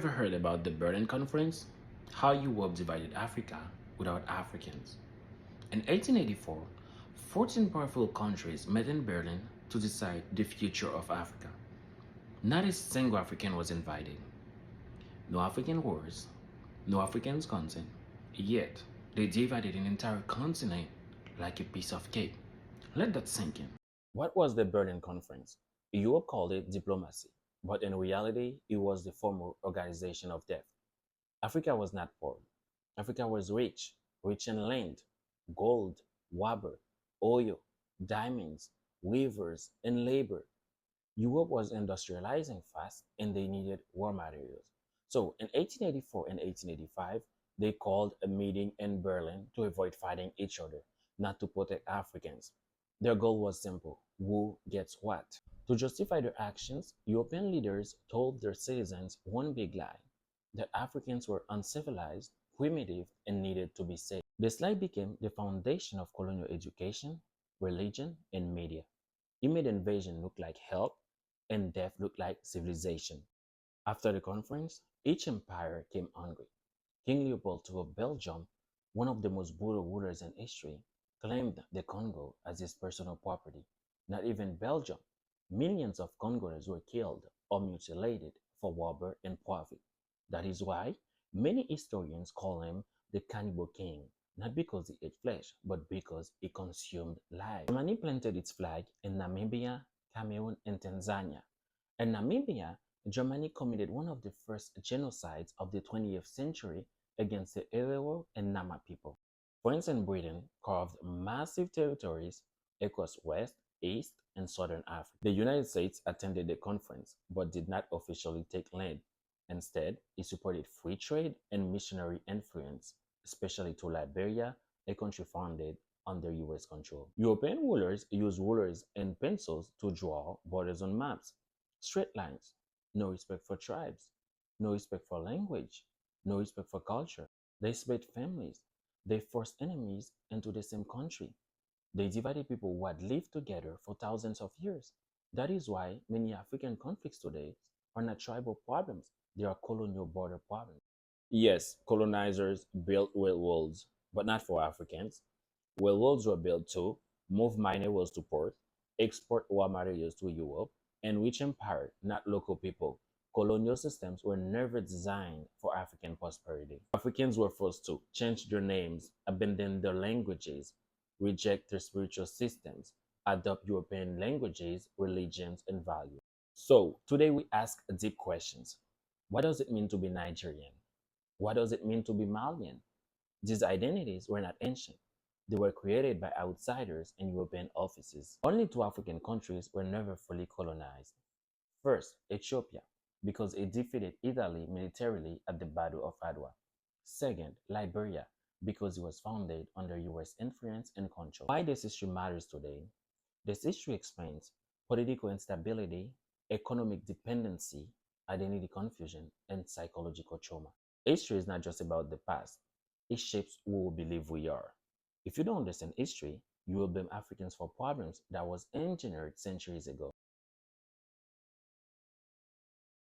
Ever heard about the Berlin Conference? How Europe divided Africa without Africans. In 1884, 14 powerful countries met in Berlin to decide the future of Africa. Not a single African was invited. No African wars, no Africans content. Yet, they divided an entire continent like a piece of cake. Let that sink in. What was the Berlin Conference? Europe called it diplomacy, but in reality, it was the formal organization of death. Africa was not poor. Africa was rich, rich in land, gold, water, oil, diamonds, rivers, and labor. Europe was industrializing fast and they needed raw materials. So in 1884 and 1885, they called a meeting in Berlin to avoid fighting each other, not to protect Africans. Their goal was simple: who gets what? To justify their actions, European leaders told their citizens one big lie: that Africans were uncivilized, primitive, and needed to be saved. This lie became the foundation of colonial education, religion, and media. It made invasion look like help and death look like civilization. After the conference, each empire came hungry. King Leopold II of Belgium, one of the most brutal rulers in history, claimed the Congo as his personal property. Not even Belgium. Millions of Congolese were killed or mutilated for robber and profit. That is why many historians call him the cannibal king, not because he ate flesh, but because he consumed life. Germany planted its flag in Namibia, Cameroon, and Tanzania. In Namibia, Germany committed one of the first genocides of the 20th century against the Herero and Nama people. France and Britain carved massive territories across West, East, and Southern Africa. The United States attended the conference but did not officially take land. Instead, it supported free trade and missionary influence, especially to Liberia, a country founded under US control. European rulers used rulers and pencils to draw borders on maps. Straight lines, no respect for tribes, no respect for language, no respect for culture. They split families. They forced enemies into the same country. They divided people who had lived together for thousands of years. That is why many African conflicts today are not tribal problems, they are colonial border problems. Yes, colonizers built railroads, but not for Africans. Railroads were built to move minerals to port, export raw materials to Europe, and reach empire, not local people. Colonial systems were never designed for African prosperity. Africans were forced to change their names, abandon their languages, reject their spiritual systems, adopt European languages, religions, and values. So, today we ask deep questions. What does it mean to be Nigerian? What does it mean to be Malian? These identities were not ancient. They were created by outsiders in European offices. Only two African countries were never fully colonized. First, Ethiopia, because it defeated Italy militarily at the Battle of Adwa. Second, Liberia, because it was founded under US influence and control. Why this history matters today? This history explains political instability, economic dependency, identity confusion, and psychological trauma. History is not just about the past, it shapes who we believe we are. If you don't understand history, you will blame Africans for problems that was engineered centuries ago.